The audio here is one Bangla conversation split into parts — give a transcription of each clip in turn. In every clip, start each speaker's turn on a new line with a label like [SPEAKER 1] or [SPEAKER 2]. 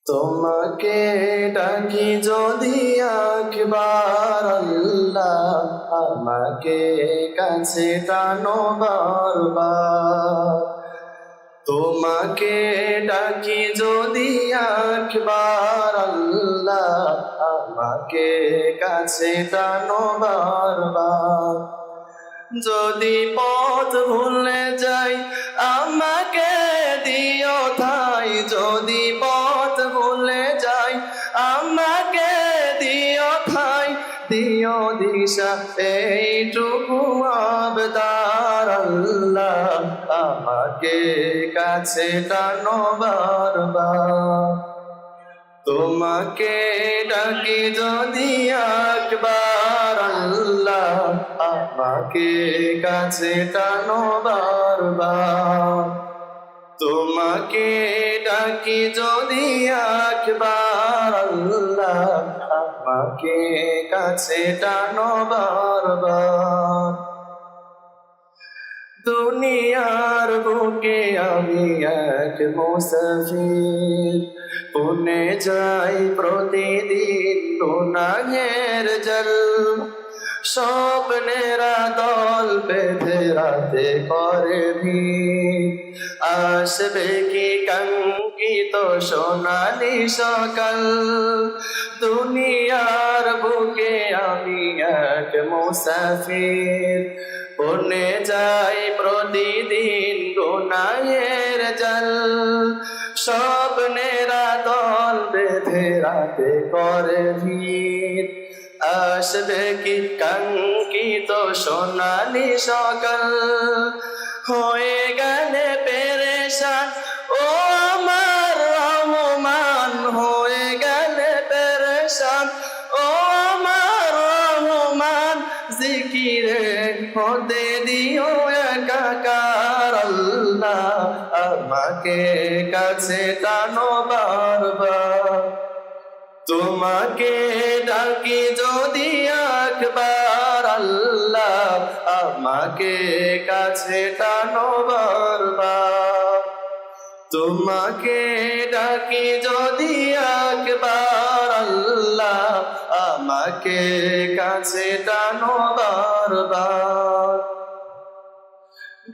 [SPEAKER 1] তোমাকে ডাকি যদি একবার আল্লাহ, আমাকে কাছে টানো বারবার। তোমাকে ডাকি যদি একবার আল্লাহ, আমাকে কাছে টানো বারবার। যদি পথ ভুলে যাই আমাকে দিও ঠাই, যদি পথ ভুলে যাই আমাকে দিও ঠাই, দিও দিশা এইটুকু আবদার আল্লাহ, আমাকে কাছে টানো বারবার। তোমাকে ডাকি যদি একবার আল্লাহ, আমাকে কাছে টানো বারবার। তোমাকে ডাকি যদি একবার আল্লাহ, আমাকে কাছে টানো বারবার। দুনিয়ার বুকে আমি এক মুসাফির, পুনে যাই প্রতিদিন গুনাহের জল। স্বপ্নেরা দল বেঁধে রাতে করে ভিড়, আসবে কি কাঙ্ক্ষিত সোনালি সকাল। দুনিয়ার বুকে আমি এক মুসাফির, পুনে যাই প্রতিদিন গুনাহের জল। স্বপ্নেরা দল বেঁধে রাতে করে ভিড়, আসবে কি কাঙ্ক্ষিত সোনালি সকাল। হয়ে গেলে পেরেশান ও আমার রহমান, হয়ে গেলে পেরেশান ও আমার রহমান। জিকিরে হতে দিও একাকার আল্লাহ, আমাকে কাছে টানো বারবার। তোমাকে ডাকি যদি একবার আল্লাহ, আমাকে কাছে টানো বারবার। তোমাকে ডাকি যদি একবার আল্লাহ, আমাকে কাছে টানো বারবার।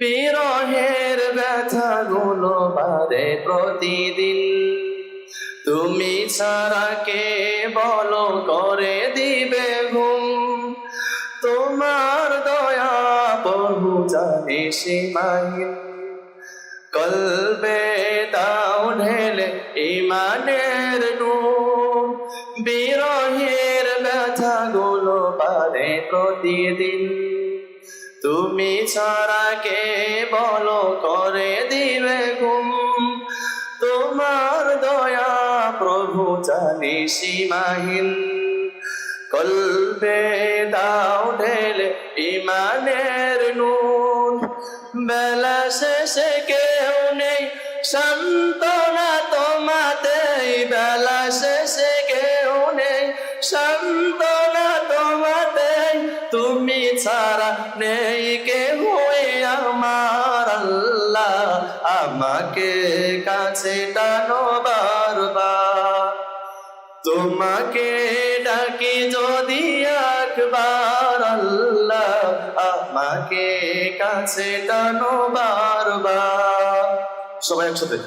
[SPEAKER 1] বিরহের ব্যথাগুলো বাড়ে প্রতিদিন, তুমি ছাড়া কে বলো করে দিবে ঘুম। তোমার দয়া প্রভু জানে সীমাহীন, কলবে দাও ঢেলে ইমানের নূর। বিরহের ব্যথাগুলো বাড়ে প্রতিদিন, তুমি ছাড়া কে বলো করে দিবে ঘুম। তোমার দয়া প্রভু জানি সীমাহীন, কলবে দাও ঢেলে ইমানের নূর। বেলা শেষে কেউ নেই সান্ত্বনা তোমাতেই, বেলা শেষে কেউ নেই সান্ত্বনা তোমাতেই। তুমি ছাড়া নেই কেউ আমার আল্লাহ, আমাকে কাছে টানো বারবার। তোমাকে ডাকি যদি একবার আল্লাহ, আমাকে কাছে টানো বারবার। সবাই একসাথে।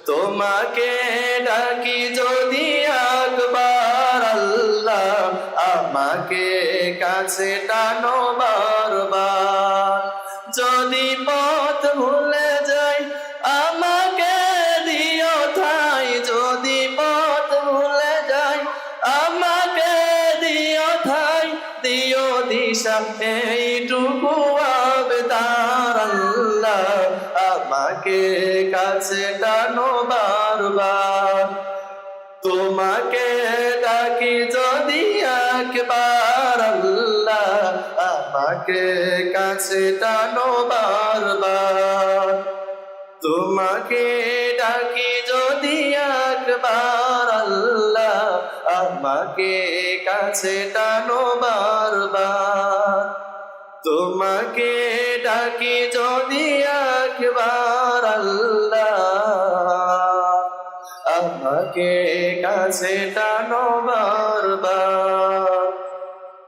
[SPEAKER 1] তোমাকে ডাকি যদি একবার আল্লাহ, আমাকে কাছে টানো বারবার। যদি পথ ভুলে যাই আমাকে দিও ঠাই, যদি পথ ভুলে যাই আমাকে দিও ঠাই, দিও দিশা এইটুকু আবদার আল্লাহ, আমাকে কাছে টানো বারবার। তোমাকে ডাকি যদি একবার আল্লাহ, আমাকে কাছে টানো বারবার। তোমাকে ডাকি যদি একবার আল্লাহ, আমাকে কাছে টানো বারবার। তোমাকে ডাকি যদি একবার আল্লাহ, আমাকে পাকে কাছে টানো বারবার।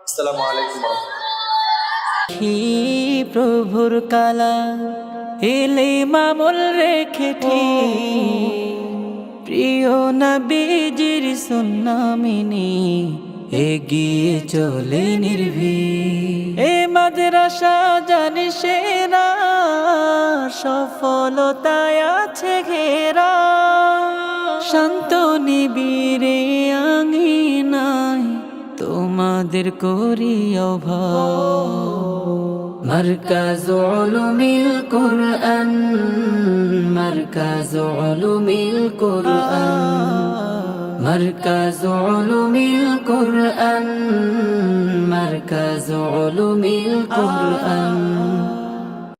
[SPEAKER 1] আসসালামু আলাইকুম।
[SPEAKER 2] কি প্রভুর কালা এলে মামুল রেখে প্রিয় নবীজির সুন্নাহ মেনে এগিয়ে চলে নির্ভীক। এ মাদ্রাসা জানি সেরা সফলতায় আছে ঘেরা, শান্ত নিবিড়ে আঙিনায় তোমাদের করি অভাব। মারকাজ উলুমিল কুরআন, মারকাজ উলুমিল কুরআন, মারকাজ উলুমিল কুরআন, মারকাজ উলুমিল কুরআন।